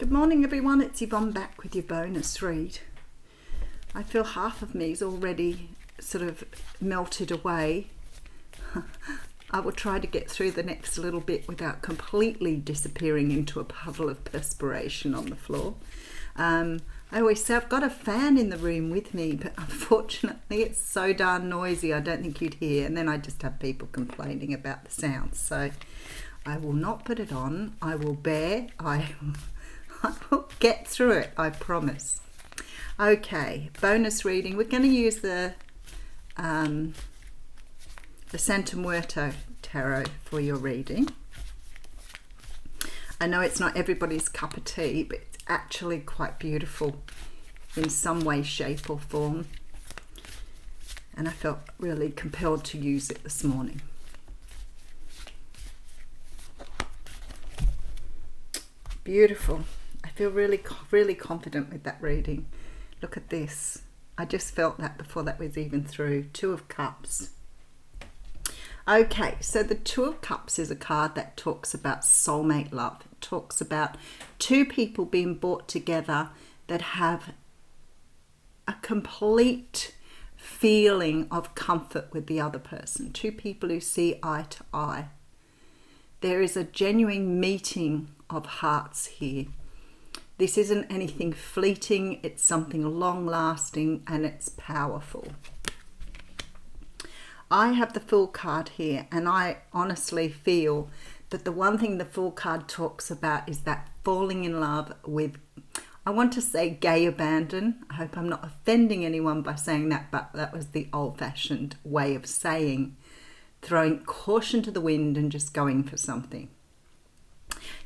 Good morning everyone, it's Yvonne back with your bonus read. I feel half of me is already sort of melted away. I will try to get through the next little bit without completely disappearing into a puddle of perspiration on the floor. I always say I've got a fan in the room with me, but unfortunately it's so darn noisy I don't think you'd hear, and then I just have people complaining about the sounds. So I will not put it on. I will bear. I will get through it, I promise. Okay, bonus reading. We're going to use the Santa Muerto Tarot for your reading. I know it's not everybody's cup of tea, but it's actually quite beautiful in some way, shape or form. And I felt really compelled to use it this morning. Beautiful. I feel really confident with that reading. Look at this. I just felt that before that was even through. Two of Cups. Okay, so the Two of Cups is a card that talks about soulmate love. It talks about two people being brought together that have a complete feeling of comfort with the other person. Two people who see eye to eye. There is a genuine meeting of hearts here. This isn't anything fleeting, it's something long-lasting and it's powerful. I have the Fool card here, and I honestly feel that the one thing the Fool card talks about is that falling in love with, I want to say gay abandon. I hope I'm not offending anyone by saying that, but that was the old-fashioned way of saying throwing caution to the wind and just going for something.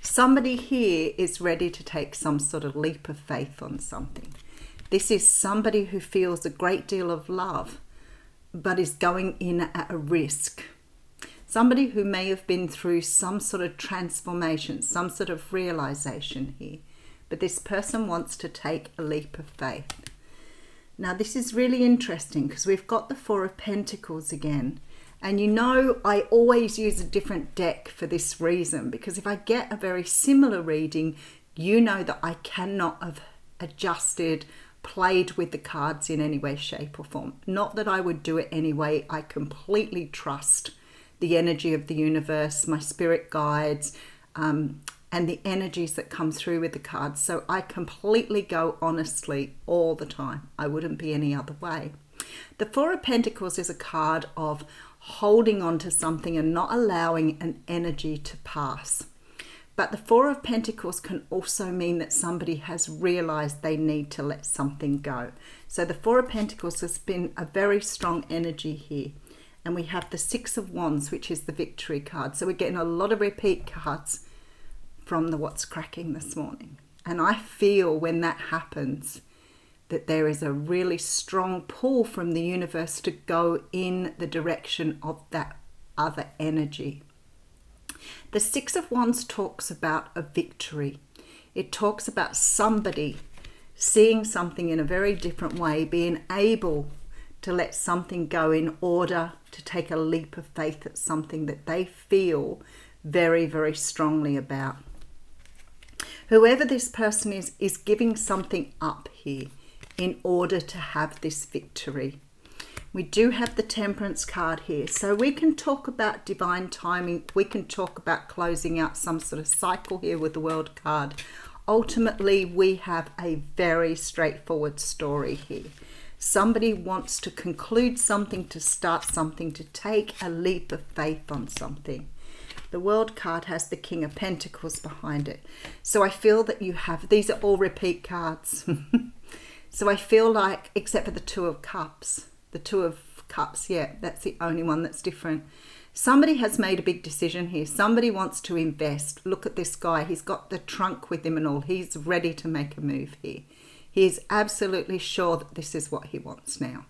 Somebody here is ready to take some sort of leap of faith on something. This is somebody who feels a great deal of love, but is going in at a risk. Somebody who may have been through some sort of transformation, some sort of realization here, but this person wants to take a leap of faith. Now this is really interesting because we've got the Four of Pentacles again. And you know, I always use a different deck for this reason, because if I get a very similar reading, you know that I cannot have adjusted, played with the cards in any way, shape or form. Not that I would do it anyway. I completely trust the energy of the universe, my spirit guides, and the energies that come through with the cards. So I completely go honestly all the time. I wouldn't be any other way. The Four of Pentacles is a card of holding on to something and not allowing an energy to pass. But the Four of Pentacles can also mean that somebody has realized they need to let something go. So the Four of Pentacles has been a very strong energy here. And we have the Six of Wands, which is the Victory card. So we're getting a lot of repeat cards from the What's Cracking this morning. And I feel when that happens, that there is a really strong pull from the universe to go in the direction of that other energy. The Six of Wands talks about a victory. It talks about somebody seeing something in a very different way, being able to let something go in order to take a leap of faith at something that they feel very, very strongly about. Whoever this person is giving something up here in order to have this victory. We do have the Temperance card here. So we can talk about divine timing. We can talk about closing out some sort of cycle here with the World card. Ultimately, we have a very straightforward story here. Somebody wants to conclude something, to start something, to take a leap of faith on something. The World card has the King of Pentacles behind it. So I feel that you have, these are all repeat cards. So I feel like, except for the Two of Cups, yeah, that's the only one that's different. Somebody has made a big decision here. Somebody wants to invest. Look at this guy. He's got the trunk with him and all. He's ready to make a move here. He is absolutely sure that this is what he wants now.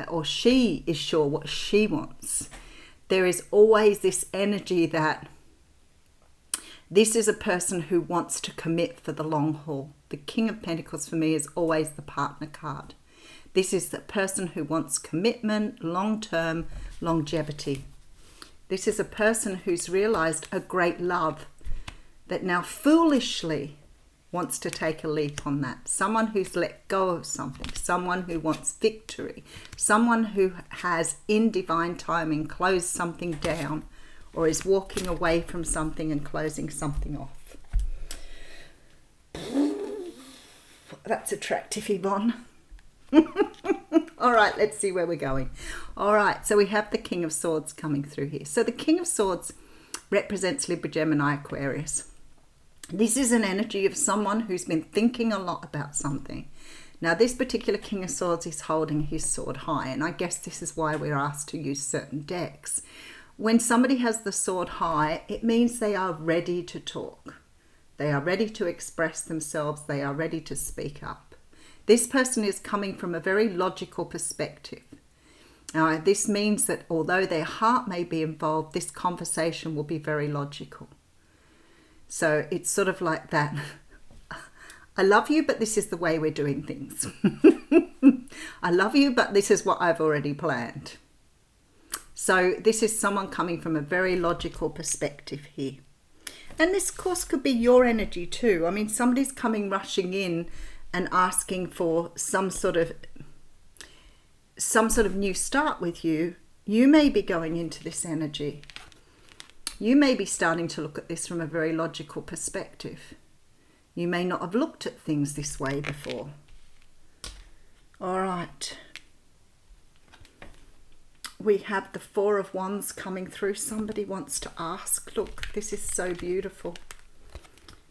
Or she is sure what she wants. There is always this energy that this is a person who wants to commit for the long haul. The King of Pentacles for me is always the partner card. This is the person who wants commitment, long-term, longevity. This is a person who's realized a great love that now foolishly wants to take a leap on that. Someone who's let go of something. Someone who wants victory. Someone who has, in divine timing, closed something down or is walking away from something and closing something off. That's attractive, Yvonne. All right, let's see where we're going. All right, so we have the King of Swords coming through here. So the King of Swords represents Libra, Gemini, Aquarius. This is an energy of someone who's been thinking a lot about something. Now, this particular King of Swords is holding his sword high, and I guess this is why we're asked to use certain decks. When somebody has the sword high, it means they are ready to talk. They are ready to express themselves. They are ready to speak up. This person is coming from a very logical perspective. Now, this means that although their heart may be involved, this conversation will be very logical. So it's sort of like that. I love you, but this is the way we're doing things. I love you, but this is what I've already planned. So this is someone coming from a very logical perspective here. And this, of course, could be your energy too. I mean, somebody's coming rushing in and asking for some sort of new start with you. You may be going into this energy. You may be starting to look at this from a very logical perspective. You may not have looked at things this way before. All right. We have the Four of Wands coming through. Somebody wants to ask. Look, this is so beautiful.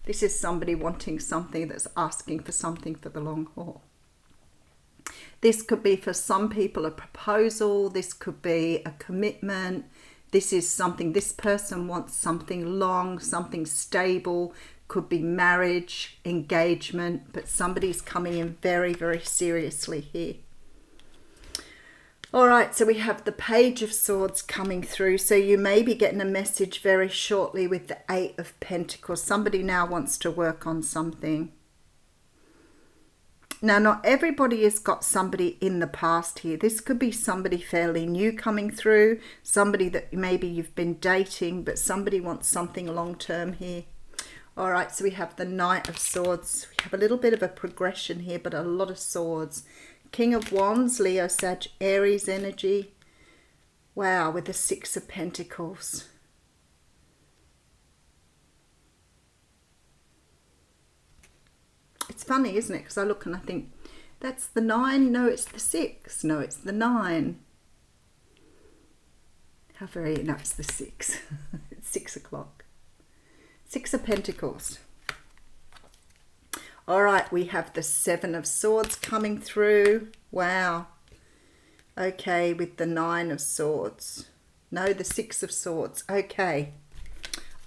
This is somebody wanting something, that's asking for something for the long haul. This could be for some people a proposal. This could be a commitment. This is something, this person wants something long, something stable. Could be marriage, engagement, but somebody's coming in very, very seriously here. All right, so we have the Page of Swords coming through. So you may be getting a message very shortly with the Eight of Pentacles. Somebody now wants to work on something. Now, not everybody has got somebody in the past here. This could be somebody fairly new coming through, somebody that maybe you've been dating, but somebody wants something long-term here. All right, so we have the Knight of Swords. We have a little bit of a progression here, but a lot of swords. King of Wands, Leo, Sag, Aries energy. Wow, with the Six of Pentacles. It's funny, isn't it? Because I look and I think, that's the 9. No, it's the 6. No, it's the 9. How very... No, it's the 6. It's 6 o'clock. 6 of Pentacles. All right, we have the Seven of Swords coming through. Wow. Okay, with the 9 of Swords. No, the 6 of Swords. Okay.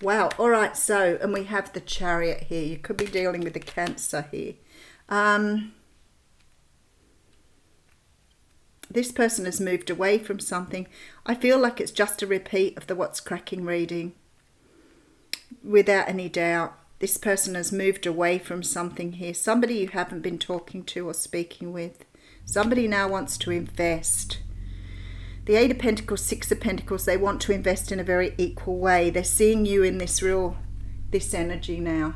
Wow. All right, so, and we have the Chariot here. You could be dealing with the Cancer here. This person has moved away from something. I feel like it's just a repeat of the What's Cracking reading. Without any doubt. This person has moved away from something here. Somebody you haven't been talking to or speaking with. Somebody now wants to invest. The Eight of Pentacles, Six of Pentacles, they want to invest in a very equal way. They're seeing you in this energy now,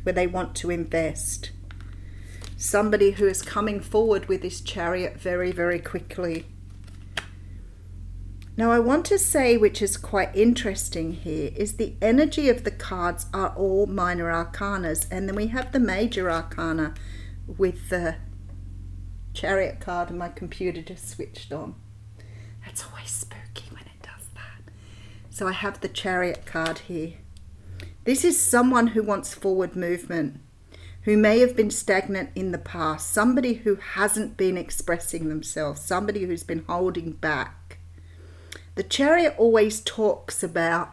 where they want to invest. Somebody who is coming forward with this Chariot very, very quickly. Now, I want to say, which is quite interesting here, is the energy of the cards are all minor arcanas. And then we have the major arcana with the Chariot card, and my computer just switched on. That's always spooky when it does that. So I have the Chariot card here. This is someone who wants forward movement, who may have been stagnant in the past, somebody who hasn't been expressing themselves, somebody who's been holding back. The Chariot always talks about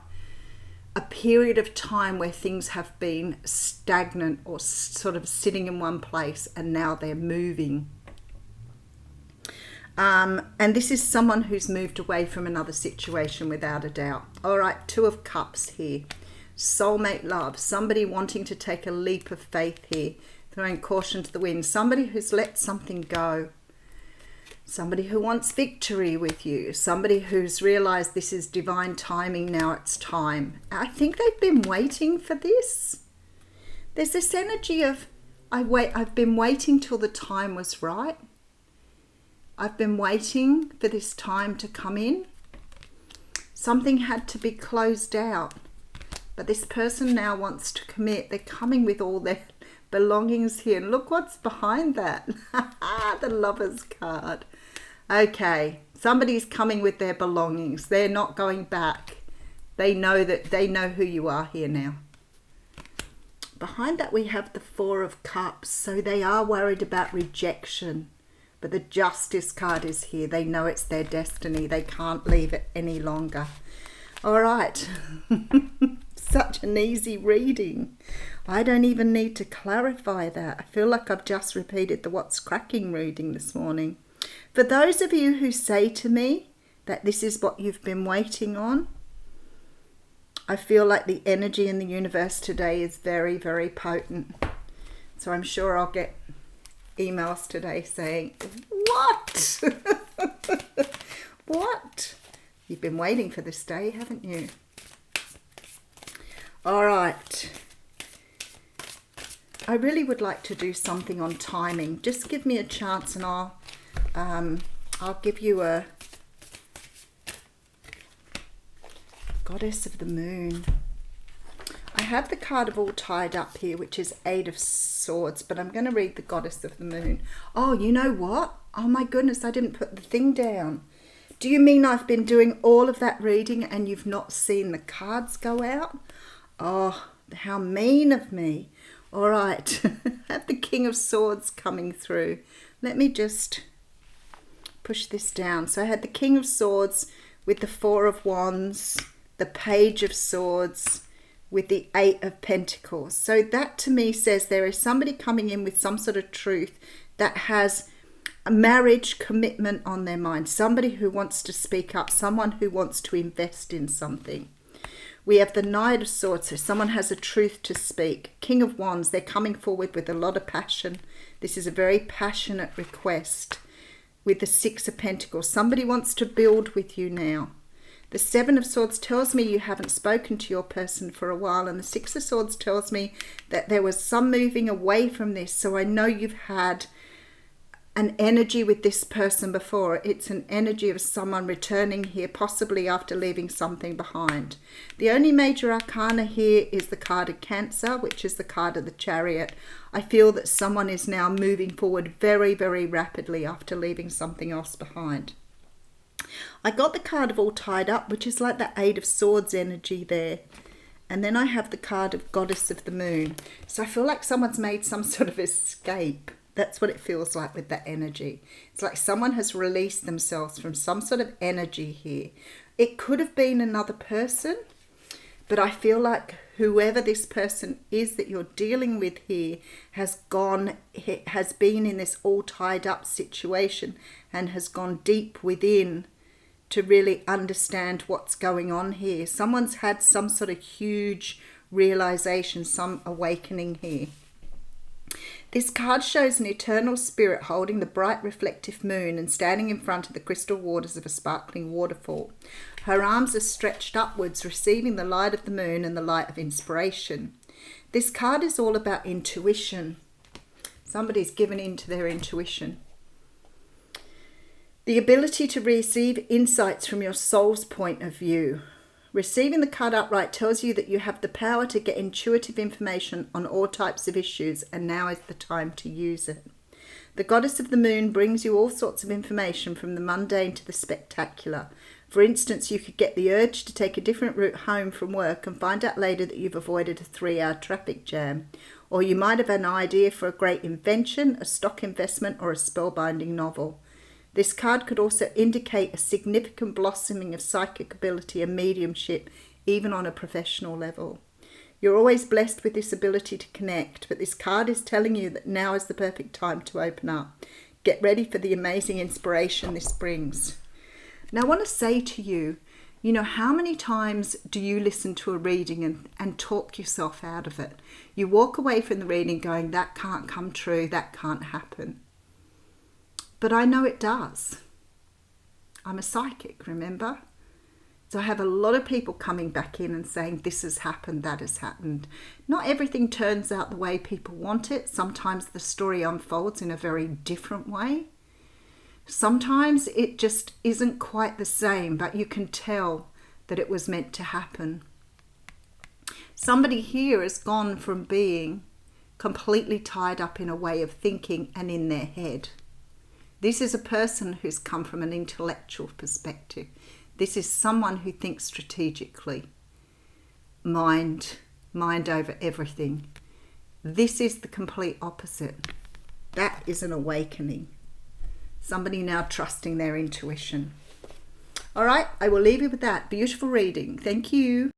a period of time where things have been stagnant or sort of sitting in one place, and now they're moving. And this is someone who's moved away from another situation without a doubt. All right, Two of Cups here. Soulmate love. Somebody wanting to take a leap of faith here. Throwing caution to the wind. Somebody who's let something go. Somebody who wants victory with you. Somebody who's realized this is divine timing, now it's time. I think they've been waiting for this. There's this energy of, I've been waiting till the time was right. I've been waiting for this time to come in. Something had to be closed out. But this person now wants to commit. They're coming with all their belongings here. And look what's behind that. The Lover's card. Okay, somebody's coming with their belongings. They're not going back. They know who you are here now. Behind that we have the Four of Cups. So they are worried about rejection. But the Justice card is here. They know it's their destiny. They can't leave it any longer. All right. Such an easy reading. I don't even need to clarify that. I feel like I've just repeated the What's Cracking reading this morning. For those of you who say to me that this is what you've been waiting on, I feel like the energy in the universe today is very, very potent. So I'm sure I'll get emails today saying, what? What? You've been waiting for this day, haven't you? All right. I really would like to do something on timing. Just give me a chance and I'll give you a Goddess of the Moon. I have the card of All Tied Up here, which is Eight of Swords, but I'm going to read the Goddess of the Moon. Oh, you know what? Oh my goodness, I didn't put the thing down. Do you mean I've been doing all of that reading and you've not seen the cards go out? Oh, how mean of me. All right, I have the King of Swords coming through. Let me just push this down. So I had the King of Swords with the Four of Wands, the Page of Swords with the Eight of Pentacles. So that to me says there is somebody coming in with some sort of truth that has a marriage commitment on their mind. Somebody who wants to speak up, someone who wants to invest in something. We have the Knight of Swords, so someone has a truth to speak. King of Wands, they're coming forward with a lot of passion. This is a very passionate request. With the Six of Pentacles, somebody wants to build with you now. The Seven of Swords tells me you haven't spoken to your person for a while, and the Six of Swords tells me that there was some moving away from this. So I know you've had an energy with this person before. It's an energy of someone returning here, possibly after leaving something behind. The only major arcana here is the card of Cancer, which is the card of the Chariot. I feel that someone is now moving forward very, very rapidly after leaving something else behind. I got the card of All Tied Up, which is like the Eight of Swords energy there. And then I have the card of Goddess of the Moon. So I feel like someone's made some sort of escape. That's what it feels like with that energy. It's like someone has released themselves from some sort of energy here. It could have been another person, but I feel like whoever this person is that you're dealing with here has been in this all tied up situation and has gone deep within to really understand what's going on here. Someone's had some sort of huge realization, some awakening here. This card shows an eternal spirit holding the bright reflective moon and standing in front of the crystal waters of a sparkling waterfall. Her arms are stretched upwards, receiving the light of the moon and the light of inspiration. This card is all about intuition. Somebody's given into their intuition. The ability to receive insights from your soul's point of view. Receiving the card upright tells you that you have the power to get intuitive information on all types of issues, and now is the time to use it. The Goddess of the Moon brings you all sorts of information, from the mundane to the spectacular. For instance, you could get the urge to take a different route home from work and find out later that you've avoided a 3-hour traffic jam. Or you might have an idea for a great invention, a stock investment, or a spellbinding novel. This card could also indicate a significant blossoming of psychic ability and mediumship, even on a professional level. You're always blessed with this ability to connect, but this card is telling you that now is the perfect time to open up. Get ready for the amazing inspiration this brings. Now, I want to say to you, you know, how many times do you listen to a reading and talk yourself out of it? You walk away from the reading going, that can't come true, that can't happen. But I know it does. I'm a psychic, remember? So I have a lot of people coming back in and saying this has happened, that has happened. Not everything turns out the way people want it. Sometimes the story unfolds in a very different way. Sometimes it just isn't quite the same, but you can tell that it was meant to happen. Somebody here has gone from being completely tied up in a way of thinking and in their head. This is a person who's come from an intellectual perspective. This is someone who thinks strategically. Mind over everything. This is the complete opposite. That is an awakening. Somebody now trusting their intuition. All right, I will leave you with that. Beautiful reading. Thank you.